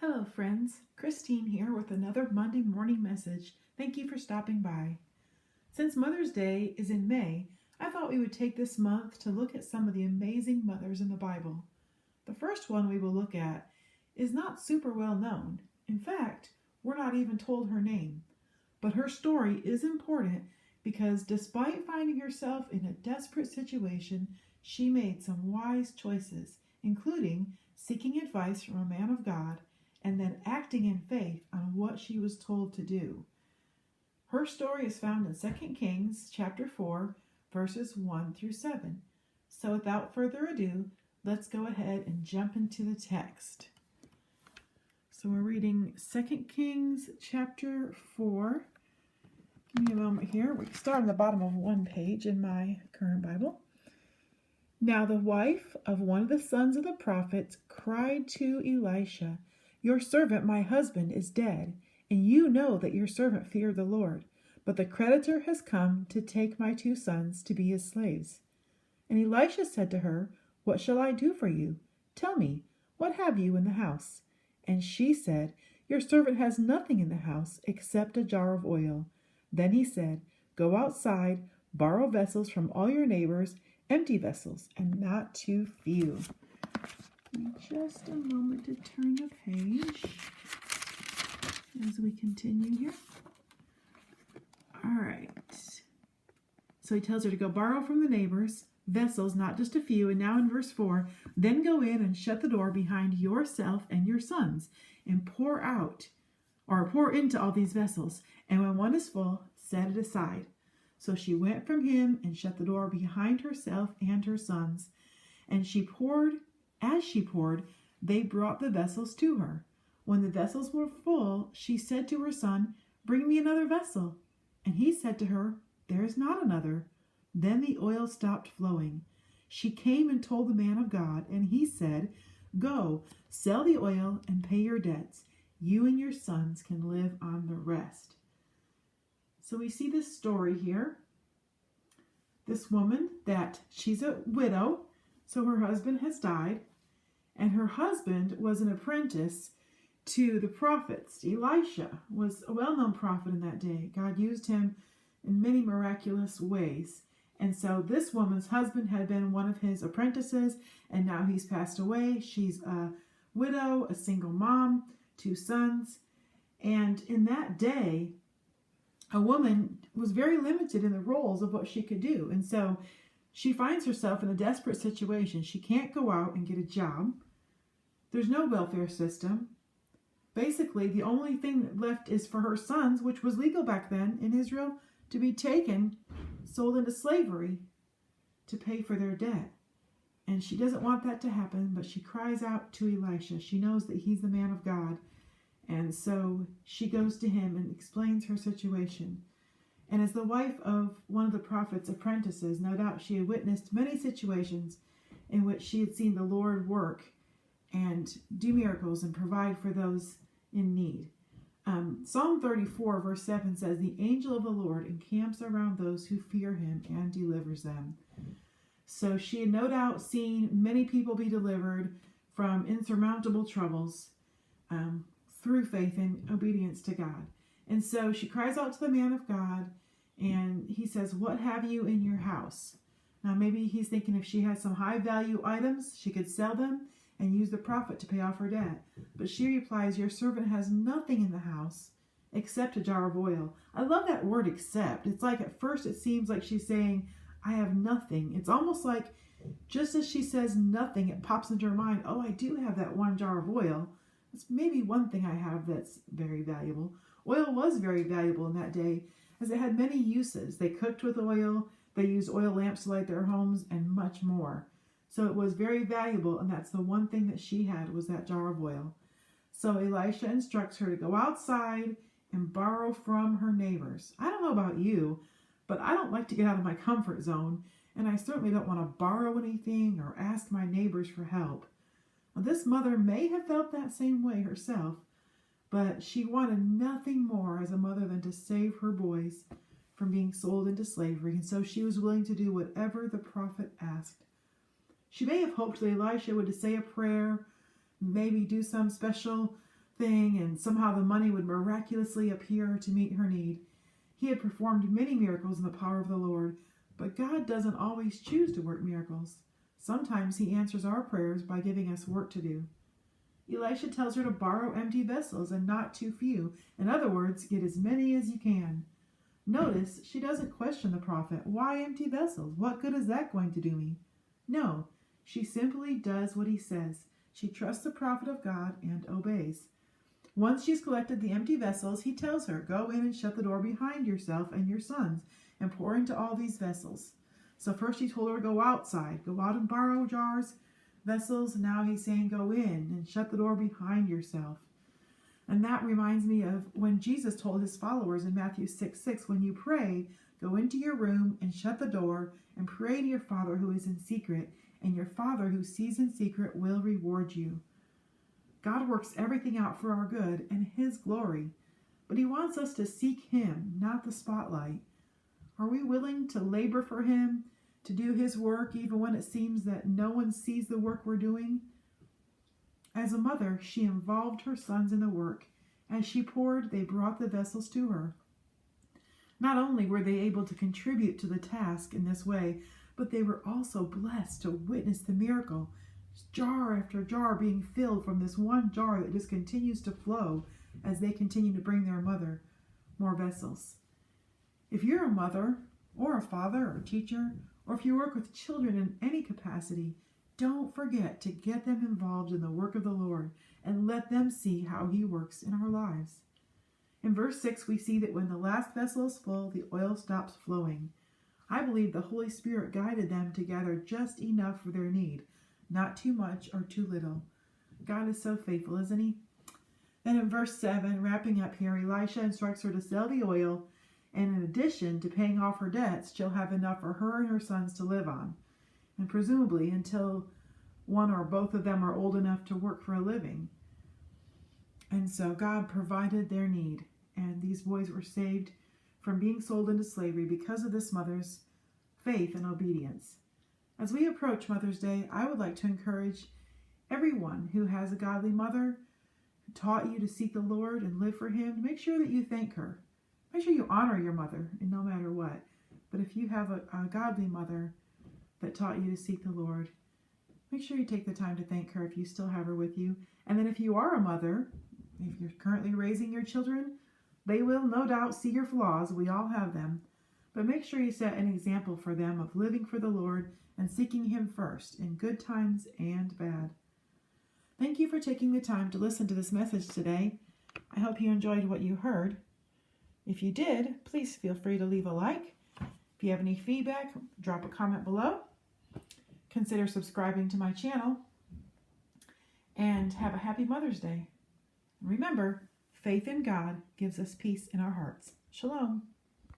Hello, friends. Christine here with another Monday morning message. Thank you for stopping by. Since Mother's Day is in May, I thought we would take this month to look at some of the amazing mothers in the Bible. The first one we will look at is not super well known. In fact, we're not even told her name. But her story is important because despite finding herself in a desperate situation, she made some wise choices, including seeking advice from a man of God and then acting in faith on what she was told to do. Her story is found in 2 Kings chapter 4, verses 1 through 7. So without further ado, let's go ahead and jump into the text. So we're reading 2 Kings chapter 4. Give me a moment here. We start on the bottom of one page in my current Bible. Now the wife of one of the sons of the prophets cried to Elisha, "Your servant, my husband, is dead, and you know that your servant feared the Lord. But the creditor has come to take my 2 sons to be his slaves." And Elisha said to her, "What shall I do for you? Tell me, what have you in the house?" And she said, "Your servant has nothing in the house except a jar of oil." Then he said, "Go outside, borrow vessels from all your neighbors, empty vessels, and not too few." Just a moment to turn the page as we continue here. All right. So he tells her to go borrow from the neighbors vessels, not just a few. And now in verse 4, then go in and shut the door behind yourself and your sons and pour into all these vessels. And when one is full, set it aside. So she went from him and shut the door behind herself and her sons. And as she poured, they brought the vessels to her. When the vessels were full, she said to her son, "Bring me another vessel." And he said to her, "There is not another." Then the oil stopped flowing. She came and told the man of God, and he said, "Go, sell the oil and pay your debts. You and your sons can live on the rest." So we see this story here. This woman, she's a widow, so her husband has died. And her husband was an apprentice to the prophets. Elisha was a well-known prophet in that day. God used him in many miraculous ways. And so this woman's husband had been one of his apprentices, and now he's passed away. She's a widow, a single mom, 2 sons. And in that day, a woman was very limited in the roles of what she could do. And so she finds herself in a desperate situation. She can't go out and get a job. There's no welfare system. Basically, the only thing left is for her sons, which was legal back then in Israel, to be taken, sold into slavery to pay for their debt. And she doesn't want that to happen, but she cries out to Elisha. She knows that he's the man of God. And so she goes to him and explains her situation. And as the wife of one of the prophet's apprentices, no doubt she had witnessed many situations in which she had seen the Lord work and do miracles and provide for those in need. Psalm 34 verse 7 says, "The angel of the Lord encamps around those who fear him and delivers them." So she had no doubt seen many people be delivered from insurmountable troubles through faith and obedience to God. And so she cries out to the man of God, and he says, "What have you in your house?" Now maybe he's thinking if she has some high value items, she could sell them and use the profit to pay off her debt. But she replies, "Your servant has nothing in the house except a jar of oil." I love that word "except." It's like at first it seems like she's saying, "I have nothing." It's almost like just as she says nothing, it pops into her mind, "Oh, I do have that one jar of oil. It's maybe one thing I have that's very valuable." Oil was very valuable in that day as it had many uses. They cooked with oil, they used oil lamps to light their homes, and much more. So it was very valuable, and that's the one thing that she had was that jar of oil. So Elisha instructs her to go outside and borrow from her neighbors. I don't know about you, but I don't like to get out of my comfort zone, and I certainly don't want to borrow anything or ask my neighbors for help. Now, this mother may have felt that same way herself, but she wanted nothing more as a mother than to save her boys from being sold into slavery, and so she was willing to do whatever the prophet asked. She may have hoped that Elisha would say a prayer, maybe do some special thing and somehow the money would miraculously appear to meet her need. He had performed many miracles in the power of the Lord, but God doesn't always choose to work miracles. Sometimes he answers our prayers by giving us work to do. Elisha tells her to borrow empty vessels and not too few. In other words, get as many as you can. Notice she doesn't question the prophet. Why empty vessels? What good is that going to do me? No, she simply does what he says. She trusts the prophet of God and obeys. Once she's collected the empty vessels, he tells her, go in and shut the door behind yourself and your sons and pour into all these vessels. So first he told her to go outside, go out and borrow jars, vessels. Now he's saying go in and shut the door behind yourself. And that reminds me of when Jesus told his followers in Matthew 6:6, when you pray, go into your room and shut the door and pray to your Father who is in secret, and your Father who sees in secret will reward you. God works everything out for our good and his glory, but he wants us to seek him, not the spotlight. Are we willing to labor for him, to do his work, even when it seems that no one sees the work we're doing? As a mother, she involved her sons in the work. As she poured, they brought the vessels to her. Not only were they able to contribute to the task in this way, but they were also blessed to witness the miracle. Jar after jar being filled from this one jar that just continues to flow as they continue to bring their mother more vessels. If you're a mother or a father or a teacher, or if you work with children in any capacity, don't forget to get them involved in the work of the Lord and let them see how he works in our lives. In verse 6, we see that when the last vessel is full, the oil stops flowing. I believe the Holy Spirit guided them to gather just enough for their need, not too much or too little. God is so faithful, isn't he? Then in verse 7, wrapping up here, Elisha instructs her to sell the oil, and in addition to paying off her debts, she'll have enough for her and her sons to live on, and presumably until one or both of them are old enough to work for a living. And so God provided their need, and these boys were saved from being sold into slavery because of this mother's faith and obedience. As we approach Mother's Day, I would like to encourage everyone who has a godly mother who taught you to seek the Lord and live for him, to make sure that you thank her. Make sure you honor your mother, and no matter what. But if you have a godly mother that taught you to seek the Lord, make sure you take the time to thank her if you still have her with you. And then if you are a mother, if you're currently raising your children, they will no doubt see your flaws. We all have them. But make sure you set an example for them of living for the Lord and seeking him first in good times and bad. Thank you for taking the time to listen to this message today. I hope you enjoyed what you heard. If you did, please feel free to leave a like. If you have any feedback, drop a comment below. Consider subscribing to my channel. And have a happy Mother's Day. Remember, faith in God gives us peace in our hearts. Shalom.